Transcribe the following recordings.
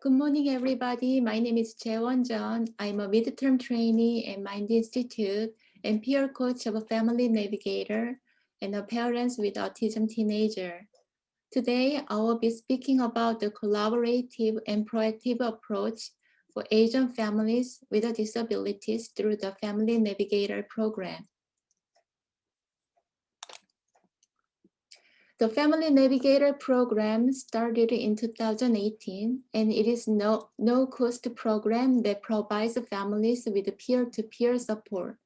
Good morning, everybody. My name is Jaewon Jun. I'm a midterm trainee at Mind Institute and peer coach of a Family Navigator and a parent with autism teenager. Today, I will be speaking about the collaborative and proactive approach for Asian families with disabilities through the Family Navigator Program. The Family Navigator Program started in 2018, and it is no-cost program that provides families with peer-to-peer support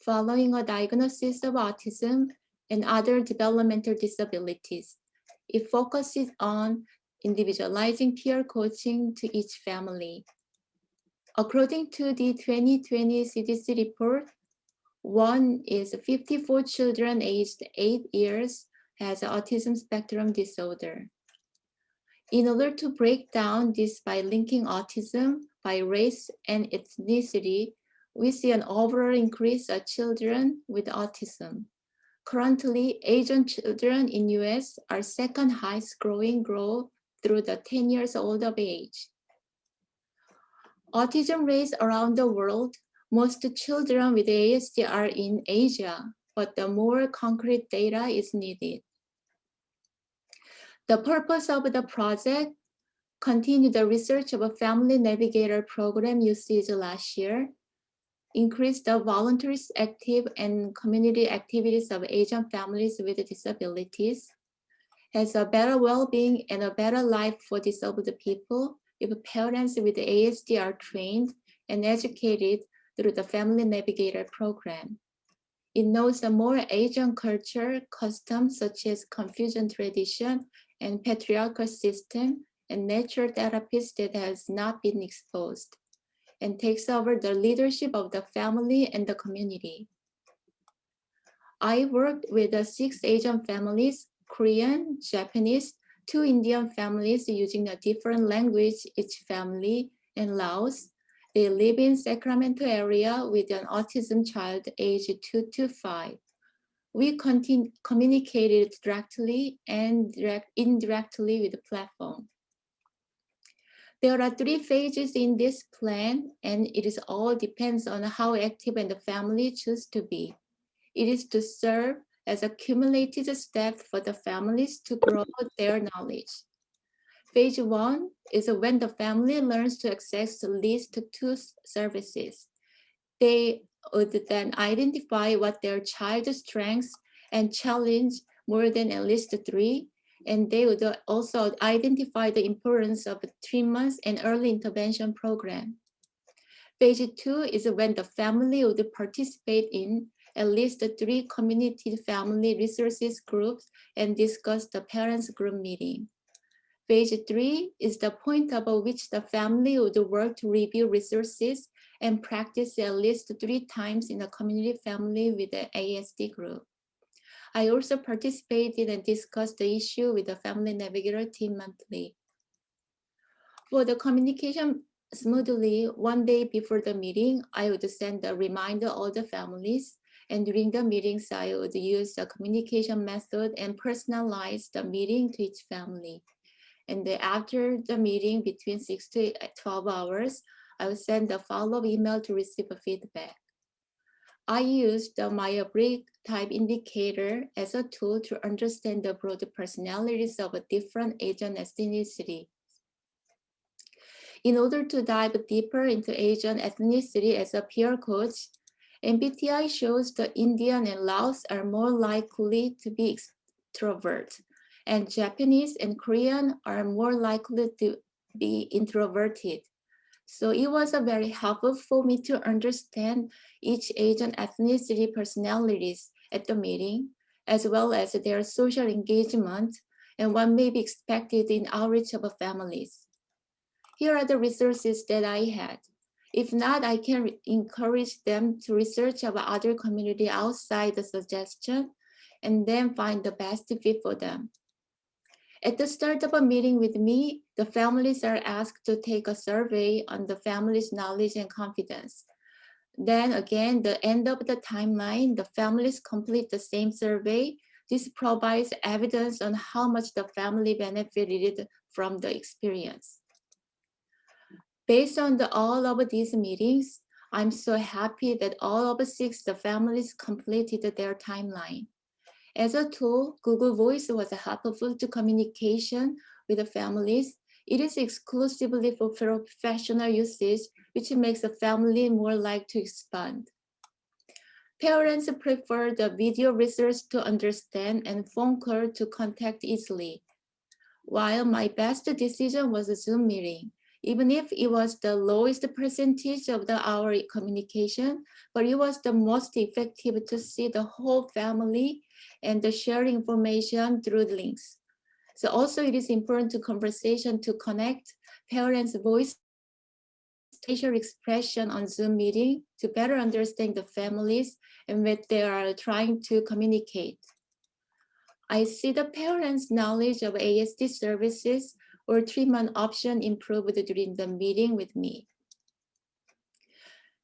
following a diagnosis of autism and other developmental disabilities. It focuses on individualizing peer coaching to each family. According to the 2020 CDC report, one is 54 children aged 8 years has autism spectrum disorder. In order to break down this by linking autism by race and ethnicity, we see an overall increase of children with autism. Currently, Asian children in US are second highest growing growth through the 10 years old of age. Autism rates around the world, most children with ASD are in Asia, but the more concrete data is needed. The purpose of the project: continue the research of a Family Navigator Program usage last year, increase the voluntary active and community activities of Asian families with disabilities, has a better well-being and a better life for disabled people if parents with ASD are trained and educated through the Family Navigator Program. It knows a more Asian culture, customs such as Confucian tradition and patriarchal system and nature therapies that has not been exposed, and takes over the leadership of the family and the community. I worked with 6 Asian families, Korean, Japanese, 2 Indian families using a different language each family, and Laos. They live in Sacramento area with an autism child aged 2 to 5. We communicated directly and indirectly with the platform. There are 3 phases in this plan, and it is all depends on how active and the family choose to be. It is to serve as a cumulative step for the families to grow their knowledge. Phase 1 is when the family learns to access at least 2 services. They would then identify what their child's strengths and challenge more than at least 3, and they would also identify the importance of treatments and early intervention program. Phase 2 is when the family would participate in at least 3 community family resources groups and discuss the parents group meeting. Phase 3 is the point above which the family would work to review resources and practice at least 3 times in a community family with the ASD group. I also participated and discussed the issue with the Family Navigator team monthly. For the communication smoothly, one day before the meeting, I would send a reminder to all the families, and during the meetings, I would use the communication method and personalize the meeting to each family. And then after the meeting, between 6 to 12 hours, I will send a follow-up email to receive a feedback. I used the Myers-Briggs type indicator as a tool to understand the broad personalities of a different Asian ethnicity. In order to dive deeper into Asian ethnicity as a peer coach, MBTI shows the Indian and Laos are more likely to be extrovert, and Japanese and Korean are more likely to be introverted. So it was very helpful for me to understand each Asian ethnicity personalities at the meeting, as well as their social engagement and what may be expected in outreach of families. Here are the resources that I had. If not, I can encourage them to research about other community outside the suggestion and then find the best fit for them. At the start of a meeting with me, the families are asked to take a survey on the family's knowledge and confidence. Then again, the end of the timeline, the families complete the same survey. This provides evidence on how much the family benefited from the experience. Based on all of these meetings, I'm so happy that all of 6 the families completed their timeline. As a tool, Google Voice was helpful to communication with the families. It is exclusively for professional usage, which makes a family more likely to expand. Parents prefer the video research to understand and phone call to contact easily. While my best decision was a Zoom meeting, even if it was the lowest percentage of the hour communication, but it was the most effective to see the whole family and to share information through links. So also it is important to conversation to connect parents' voice facial expression on Zoom meeting to better understand the families and what they are trying to communicate. I see the parents' knowledge of ASD services or treatment option improved during the meeting with me.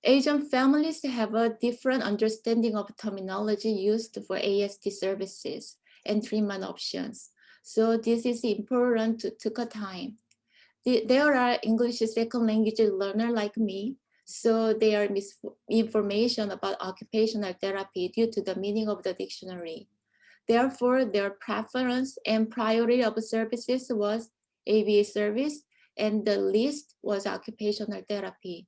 Asian families have a different understanding of terminology used for ASD services and treatment options. So this is important to take a time. There are English second language learner like me, so they are misinformation about occupational therapy due to the meaning of the dictionary. Therefore, their preference and priority of services was ABA service, and the least was occupational therapy.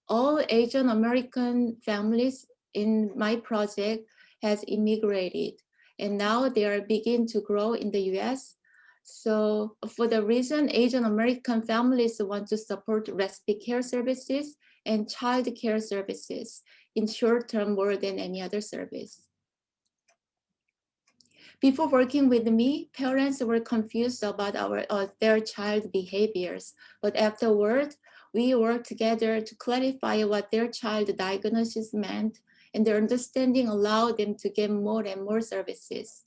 All Asian American families in my project has immigrated, and now they are beginning to grow in the US. So for the reason Asian American families want to support respite care services and child care services in short term more than any other service. Before working with me, parents were confused about their child behaviors, but afterward, we worked together to clarify what their child diagnosis meant, and their understanding allowed them to get more and more services.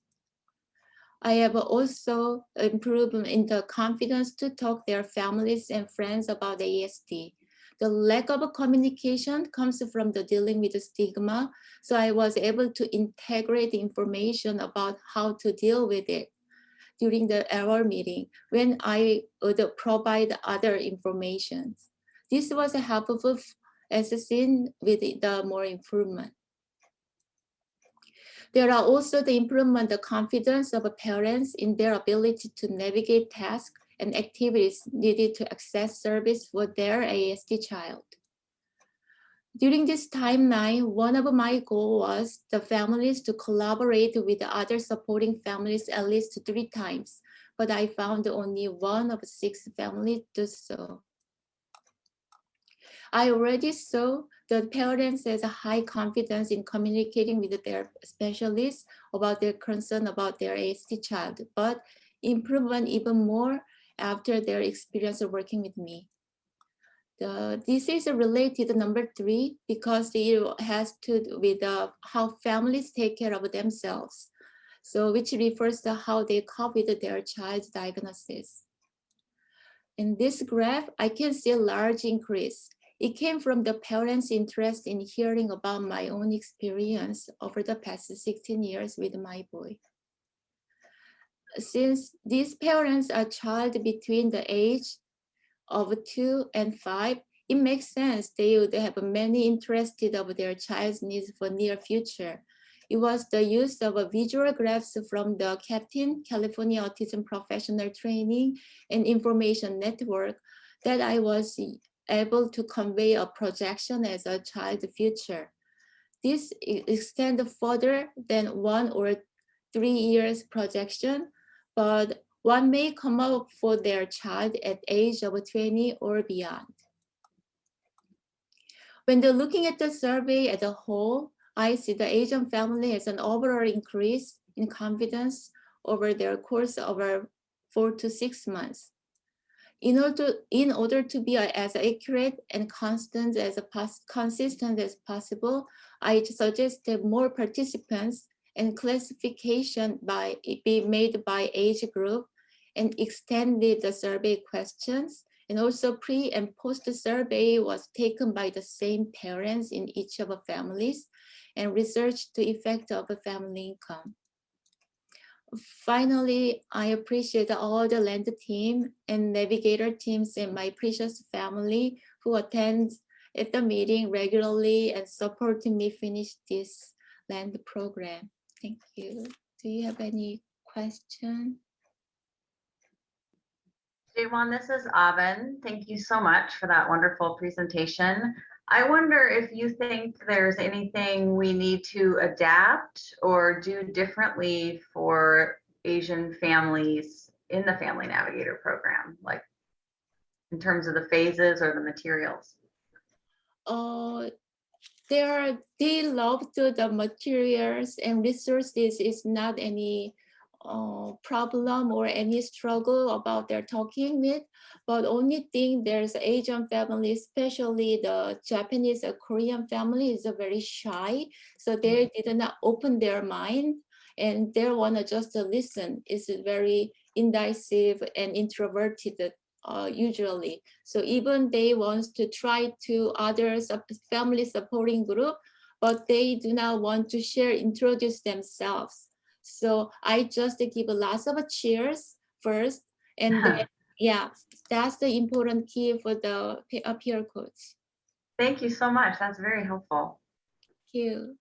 I have also improved in the confidence to talk their families and friends about ASD. The lack of communication comes from the dealing with the stigma, so I was able to integrate the information about how to deal with it during the hour meeting when I would provide other information. This was helpful as seen with the more improvement. There are also the improvement the confidence of parents in their ability to navigate tasks and activities needed to access service for their ASD child. During this timeline, one of my goals was the families to collaborate with other supporting families at least 3 times, but I found only 1 of 6 families do so. I already saw that parents has a high confidence in communicating with their specialists about their concern about their ASD child, but improvement even more after their experience of working with me. This is related to number 3 because it has to do with how families take care of themselves. So which refers to how they cope with their child's diagnosis. In this graph, I can see a large increase. It came from the parents' interest in hearing about my own experience over the past 16 years with my boy. Since these parents are child between the age of 2 and 5, it makes sense they would have many interested of their child's needs for near future. It was the use of visual graphs from the CAPTIN, California Autism Professional Training and Information Network that I was able to convey a projection as a child's future. This extends further than 1 or 3 years projection, but one may come up for their child at age of 20 or beyond. When they're looking at the survey as a whole, I see the Asian family has an overall increase in confidence over their course over 4 to 6 months. In order to be as accurate and consistent as possible, I suggested more participants and classification be made by age group and extended the survey questions. And also pre and post survey was taken by the same parents in each of the families and researched the effect of the family income. Finally, I appreciate all the land team and navigator teams and my precious family who attend at the meeting regularly and supporting me finish this land program. Thank you. Do you have any question? Jaewon, this is Aven. Thank you so much for that wonderful presentation. I wonder if you think there's anything we need to adapt or do differently for Asian families in the Family Navigator program, like in terms of the phases or the materials. They love the materials and resources. Is not any problem or any struggle about their talking with, but only thing there's Asian family, especially the Japanese or Korean family, is very shy, so they did not open their mind and they want to just listen. Is very indecisive and introverted usually. So even they want to try to others family supporting group, but they do not want to share, introduce themselves. So I just give lots of cheers first, and then yeah, that's the important key for the peer coach. Thank you so much. That's very helpful. Thank you.